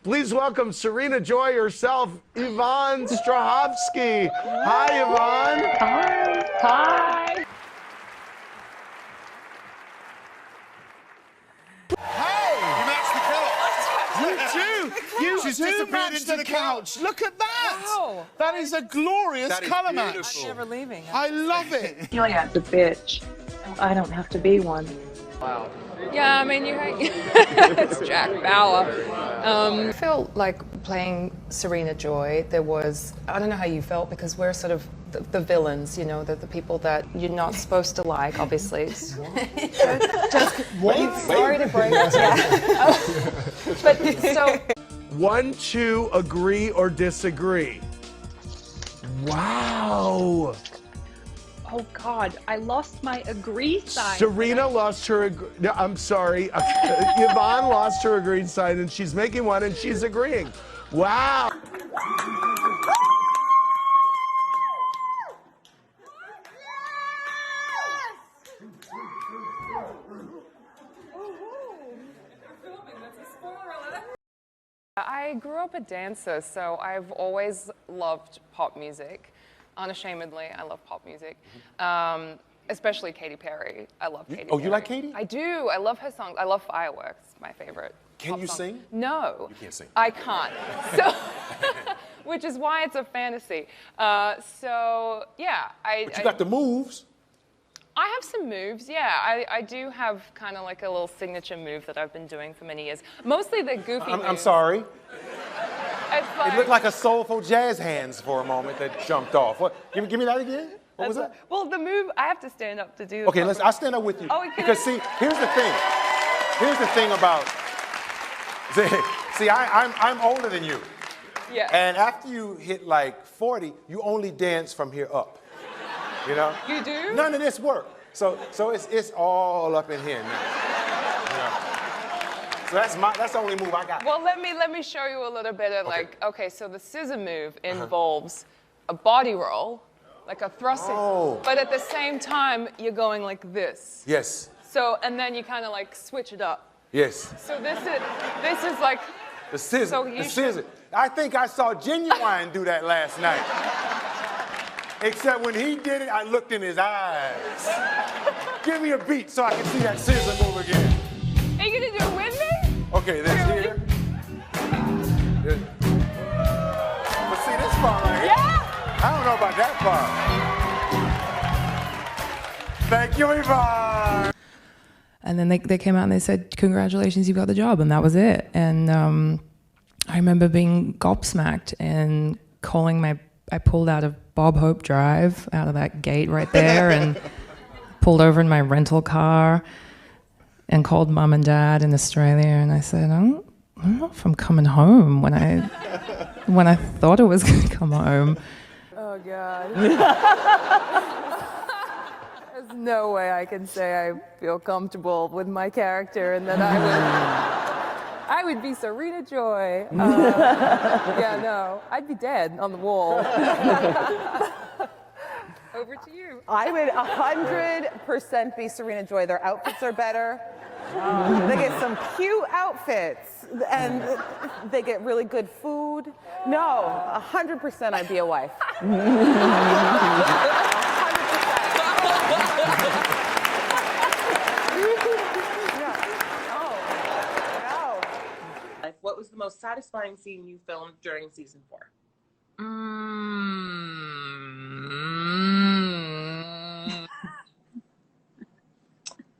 Please welcome Serena Joy herself, Yvonne Strahovski. Hi, Yvonne. Hi. Hi. She's disappeared into the couch. Look at that. Wow. That is a glorious colour match. I'm never leaving. I love it. I feel like I'm the bitch. I don't have to be one. Wow. Yeah, I mean, it's Jack Bauer. I felt like playing Serena Joy, there was, I don't know how you felt, because we're sort of the villains, you know, the people that you're not supposed to like, obviously. Sorry to break it. Yeah. But so... 1, 2, agree or disagree. Wow. Oh God, I lost my agree sign. Serena lost her, no, I'm sorry. Yvonne lost her agreed sign and she's making one and she's agreeing. Wow. I grew up a dancer, so I've always loved pop music. Unashamedly, I love pop music. Especially Katy Perry. I love Katy Perry. Oh, you like Katy? I do. I love her songs. I love Fireworks, my favorite. Can you sing? No. You can't sing. I can't. So, which is why it's a fantasy. So, yeah. But you got the moves. I have some moves, yeah. I do have kind of like a little signature move that I've been doing for many years. Mostly the goofy moves. I'm sorry. It's like, It looked like a soulful jazz hands for a moment that jumped off. What? Give me that again. What was that? Well, the move, I have to stand up to do the Okay, I'll stand up with you. Oh, because see, here's the thing. Here's the thing about. See, I'm older than you. Yeah. And after you hit like 40, you only dance from here up. You know? You do? None of this work. So it's all up in here now. You know? So that's the only move I got. Well, let me show you a little bit of like, okay, so the scissor move involves a body roll, like a thrusting, but at the same time, you're going like this. Yes. So, and then you kind of like switch it up. Yes. So this is like... The scissor, So the scissor. I think I saw Genuine do that last night. Except when he did it, I looked in his eyes. Give me a beat so I can see that scissor move again. Are you gonna do it with me? Okay, that's here. But see this part right here? Yeah! I don't know about that part. Thank you, Yvonne. And then they came out and they said, congratulations, you got the job, and that was it. And I remember being gobsmacked and I pulled out of Bob Hope Drive, out of that gate right there, and pulled over in my rental car and called Mum and Dad in Australia, and I said, I don't know if I'm coming home when I thought I was going to come home. Oh, God. There's no way I can say I feel comfortable with my character and that I would be Serena Joy. Yeah, no, I'd be dead on the wall. Over to you. I would 100% be Serena Joy. Their outfits are better. They get some cute outfits, and they get really good food. No, 100% I'd be a wife. 100%. What was the most satisfying scene you filmed during season 4?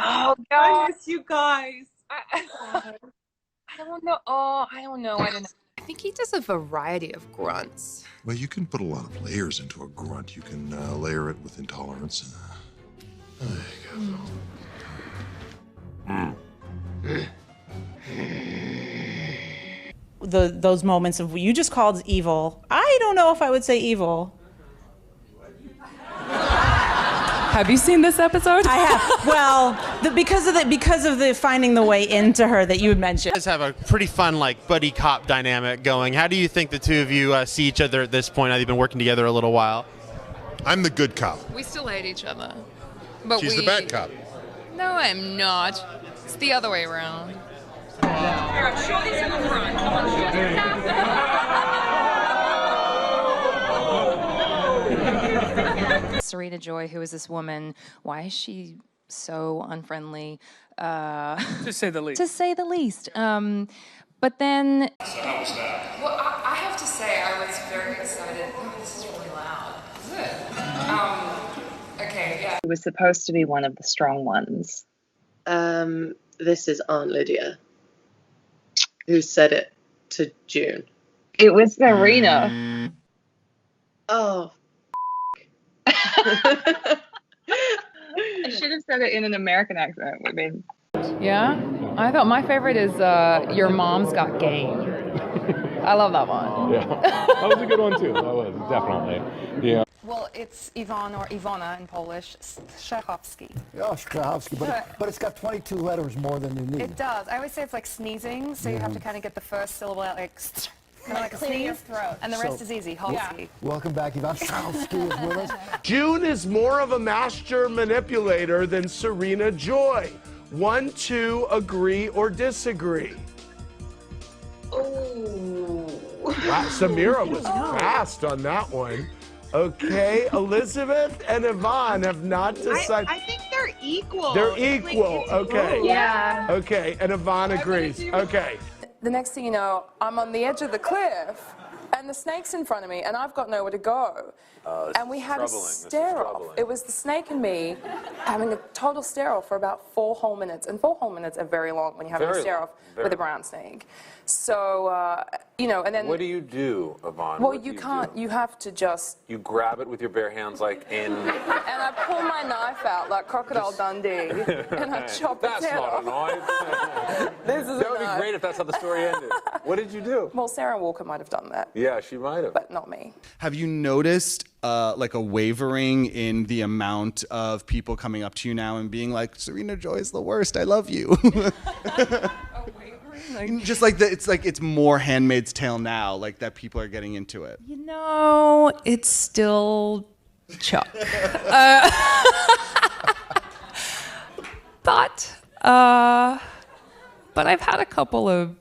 Oh, God. I miss you guys. I don't know. Oh, I don't know. I think he does a variety of grunts. Well, you can put a lot of layers into a grunt. You can layer it with intolerance. There you go. Those moments of you just called evil. I don't know if I would say evil. Have you seen this episode? I have. Well, because of the finding the way into her that you had mentioned. You guys have a pretty fun like buddy cop dynamic going. How do you think the two of you see each other at this point? Now you've been working together a little while. I'm the good cop. We still hate each other. But She's the bad cop. No, I'm not. It's the other way around. Show these in the front. Serena Joy, who is this woman? Why is she so unfriendly? To say the least. To say the least. But then... So how was that? Well, I have to say, I was very excited. Oh, this is really loud. Is it? Okay, yeah. He was supposed to be one of the strong ones. This is Aunt Lydia, who said it to June. It was Serena. Oh. I should have said it in an American accent. I mean, Yeah? I thought my favorite is Your Mom's Got Game. I love that one. Yeah, that was a good one too. That was definitely, yeah. Well, it's Yvonne or Iwona in Polish, Strahovski. Oh, Strahovski, but it's got 22 letters more than you need. It does. I always say it's like sneezing, so you have to kind of get the first syllable out like kind of like a clear your sneeze, throat. and the rest is easy. Hovsky. Welcome back, Yvonne Strahovski is with us. June is more of a master manipulator than Serena Joy. 1, 2, agree or disagree? Oh. Wow, Samira was fast on that one. Okay, Elizabeth and Yvonne have not decided. I think they're equal. They're equal. Okay. Yeah. Okay, and Yvonne agrees. Okay. The next thing you know, I'm on the edge of the cliff, and the snake's in front of me, and I've got nowhere to go. And we had a stare-off. It was the snake and me having a total stare-off for about 4 whole minutes. And 4 whole minutes are very long when you're having a stare-off with a brown snake. So, you know, and then... What do you do, Yvonne? Well, you can't. You have to just... You grab it with your bare hands like in... And I pull my knife out like Crocodile Dundee, and I chop its head off. That's not a knife. This is That would be great if that's how the story ended. What did you do? Well, Sarah Walker might have done that. Yeah, she might have. But not me. Have you noticed like a wavering in the amount of people coming up to you now and being like, Serena Joy is the worst, I love you? Just like it's more Handmaid's Tale now, like that people are getting into it. You know, it's still Chuck. But I've had a couple of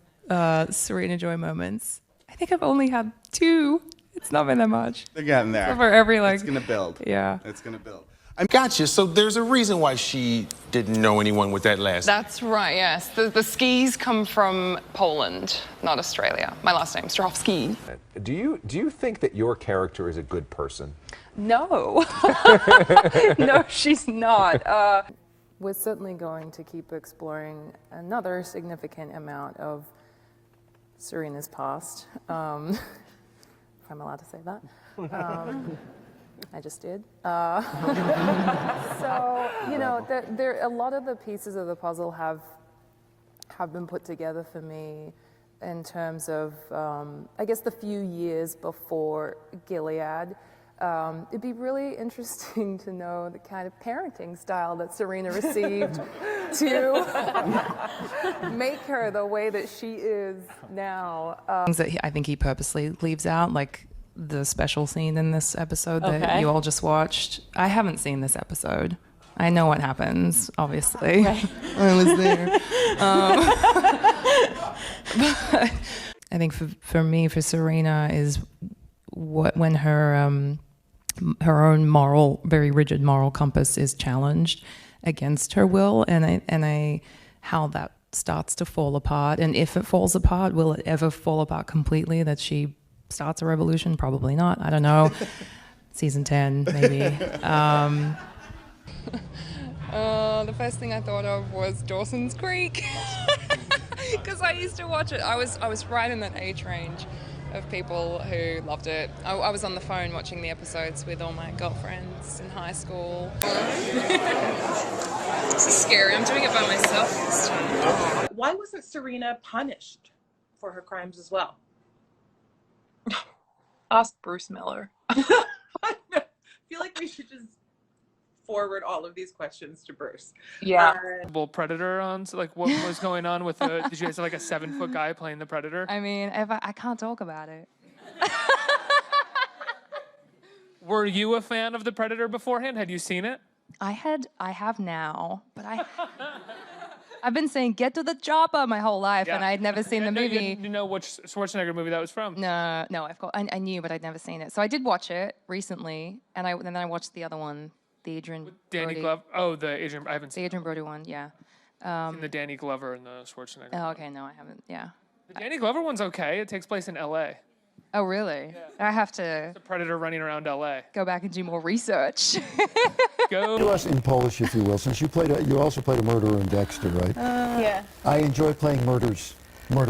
Serena Joy moments. I think I've only had 2. It's not been that much. They're getting there. For every like. It's gonna build. Yeah. It's gonna build. Gotcha. So there's a reason why she didn't know anyone with that last name. That's right, yes. The skis come from Poland, not Australia. My last name's Strahovski. Do you think that your character is a good person? No. No, she's not. We're certainly going to keep exploring another significant amount of Serena's past. If I'm allowed to say that. I just did. So, you know, a lot of the pieces of the puzzle have been put together for me in terms of, I guess, the few years before Gilead. It'd be really interesting to know the kind of parenting style that Serena received to make her the way that she is now. Things that I think he purposely leaves out, like the special scene in this episode that you all just watched. I haven't seen this episode. I know what happens, obviously. I was there. But I think for me, for Serena, is when her own very rigid moral compass is challenged against her will, and how that starts to fall apart. And if it falls apart, will it ever fall apart completely? That she starts a revolution? Probably not. I don't know. Season 10, maybe. The first thing I thought of was Dawson's Creek, because I used to watch it. I was right in that age range of people who loved it. I was on the phone watching the episodes with all my girlfriends in high school. This is scary. I'm doing it by myself this time. Why wasn't Serena punished for her crimes as well? Ask Bruce Miller. I feel like we should just forward all of these questions to Bruce. Yeah. Predator on, so like what was going on with the, did you guys have like a 7-foot guy playing the Predator? I mean, I can't talk about it. Were you a fan of the Predator beforehand? Had you seen it? I have now, but I've been saying "get to the chopper" my whole life, and I'd never seen the movie. You know which Schwarzenegger movie that was from? No, of course I knew, but I'd never seen it. So I did watch it recently, and then I watched the other one, the Adrian Danny Brody. Glover. Oh, the Adrian. I haven't seen the Adrian Brody one. Yeah. the Danny Glover and the Schwarzenegger. Oh, okay. No, I haven't. Yeah. The Danny Glover one's okay. It takes place in L.A. Oh, really? Yeah. I have to. The Predator running around L.A. Go back and do more research. Go. To us in Polish, if you will, since you also played a murderer in Dexter, right? Yeah. I enjoy playing murderers. Oh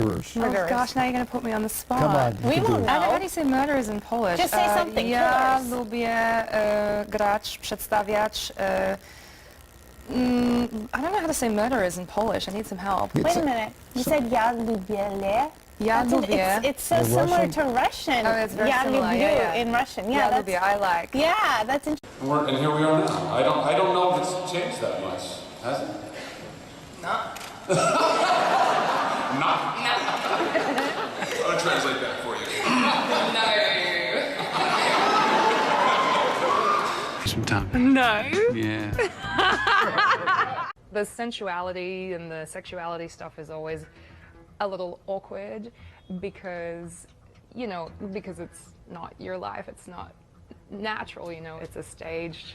gosh, now you're going to put me on the spot. Come on, you can do it. How do you say murderers in Polish? Just say something. Ja killers. lubię grać, przedstawiać. I don't know how to say murderers in Polish. I need some help. Wait a minute. You said ja lubię. Ja lubię. It's so similar to Russian. Oh, it's very ja similar. lubię Yeah. in Russian. Ja Yeah, lubię. I like. Yeah, that's interesting. And here we are now. I don't know if it's changed that much, has it? Not. Not. I'll translate that for you. Some time. No. Yeah. The sensuality and the sexuality stuff is always a little awkward because, because it's not your life, it's not natural, it's a staged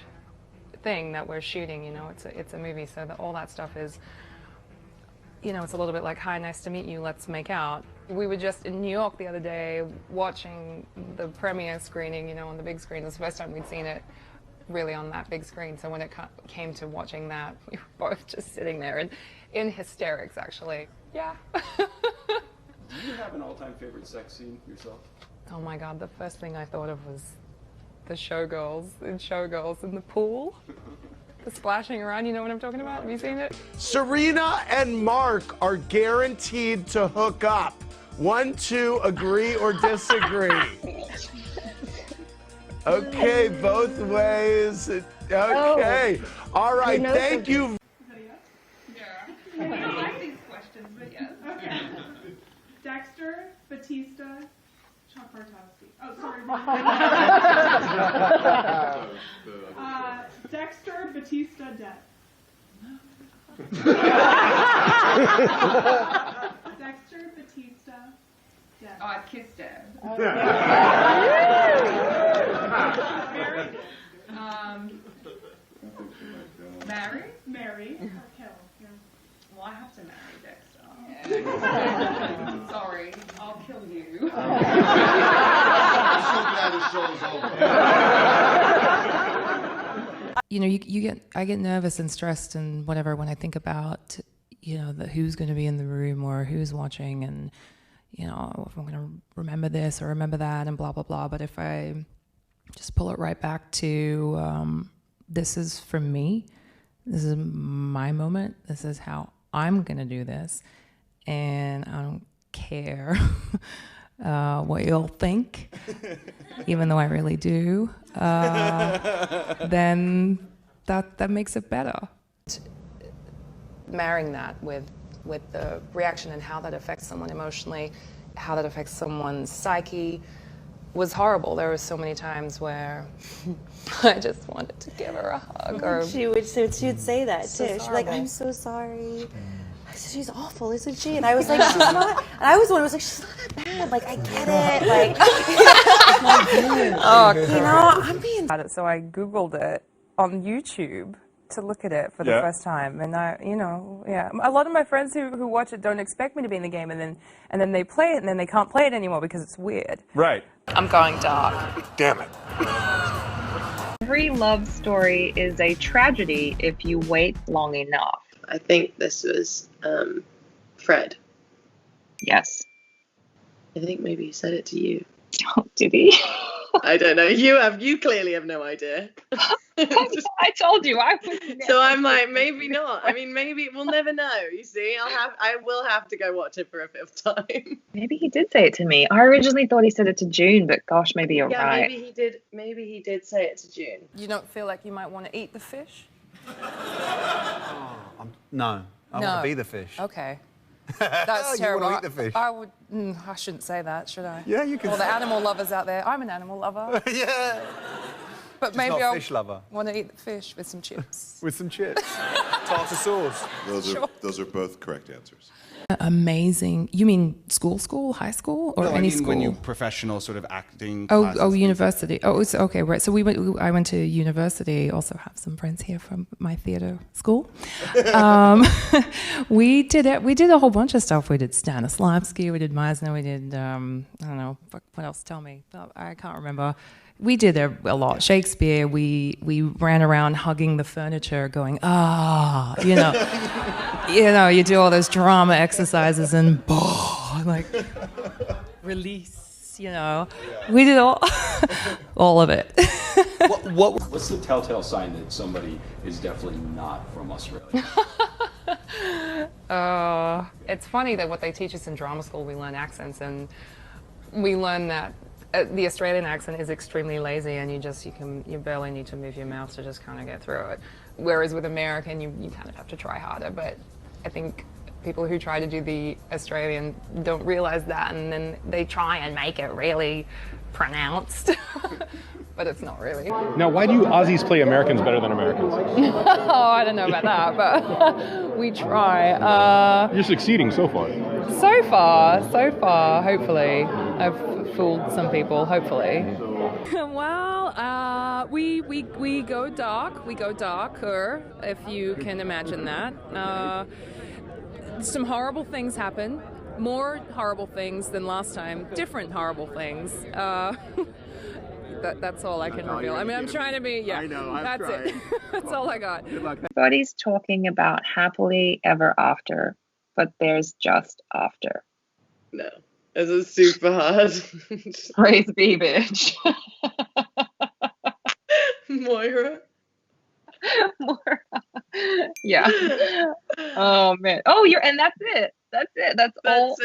thing that we're shooting, it's a movie, so all that stuff is, it's a little bit like, hi, nice to meet you, let's make out. We were just in New York the other day watching the premiere screening, on the big screen. It was the first time we'd seen it really on that big screen, so when it came to watching that, we were both just sitting there and in hysterics, actually. Yeah. Do you have an all-time favorite sex scene yourself? Oh my God, the first thing I thought of was the Showgirls in the pool. The splashing around, you know what I'm talking about? Have you seen it? Serena and Mark are guaranteed to hook up. 1, 2, agree or disagree? Okay, both ways. Okay. All right, thank you. I don't like these questions, but yes. Okay. Dexter, Batista, Strahovski. Oh, sorry. Dexter, Batista, death. Dexter, Batista, death. Oh, I'd kiss dead. Mary? Mary. Or kill. Yeah. Well, I have to marry Dexter. Sorry, I'll kill you. I'm so glad the show's over. I get nervous and stressed and whatever when I think about, who's going to be in the room or who's watching and, if I'm going to remember this or remember that and blah, blah, blah. But if I just pull it right back to, this is for me, this is my moment, this is how I'm going to do this, and I don't care what you'll think, even though I really do, then that makes it better. Marrying that with the reaction and how that affects someone emotionally, how that affects someone's psyche, was horrible. There were so many times where I just wanted to give her a hug. Or She would say that So too. She'd be like, horrible. I'm so sorry. I said, she's awful, isn't she? And I was like, she's not. And I was the one who was like, she's not that bad. Like, I get it. Like, I'm being. So I Googled it on YouTube to look at it for the first time, and a lot of my friends who watch it don't expect me to be in the game, and then they play it, and then they can't play it anymore because it's weird. Right. I'm going dark. Damn it. Every love story is a tragedy if you wait long enough. I think this was Fred. Yes. I think maybe he said it to you. Oh, did he? I don't know. You clearly have no idea. I told you I was. So I'm like, maybe not. I mean, maybe we'll never know. You see, I will have to go watch it for a fifth time. Maybe he did say it to me. I originally thought he said it to June, but gosh, maybe you're Yeah, right. maybe he did. Maybe he did say it to June. You don't feel like you might want to eat the fish? No, I want to be the fish. Okay. That's You terrible. wanna eat the fish? I would. I shouldn't say that, should I? Yeah, you can All the say animal lovers out there. I'm an animal lover. Yeah. But Just maybe not I'll fish lover. want to eat the fish with some chips. With some chips. Tartar sauce. Those are both correct answers. Amazing. You mean school, high school, or No, any I mean school? when you professional sort of acting. Oh, classes, university. Oh, it's okay, right. So I went to university. Also have some friends here from my theater school. We did it. We did a whole bunch of stuff. We did Stanislavski. We did Meisner. We did I don't know what else. Tell me. I can't remember. We did a lot. Shakespeare. We ran around hugging the furniture, going you know. You do all those drama exercises and like release, We did all of it. What's the telltale sign that somebody is definitely not from Australia? It's funny that what they teach us in drama school, we learn accents, and we learn that the Australian accent is extremely lazy, and you barely need to move your mouth to just kind of get through it. Whereas with American, you kind of have to try harder, but I think people who try to do the Australian don't realize that, and then they try and make it really pronounced, but it's not really. Now, why do you Aussies play Americans better than Americans? I don't know about that, but we try. You're succeeding so far. So far, hopefully. I've fooled some people, hopefully. Well, we go dark. We go darker, if you can imagine that. Some horrible things happen. More horrible things than last time. Different horrible things. That's all I can reveal. I mean, I'm trying to be, I know, that's it. That's all I got. Everybody's talking about happily ever after, but there's just after. No. This is super hard. Praise be, bitch. Moira. Yeah. Oh man. Oh, and that's it. That's all.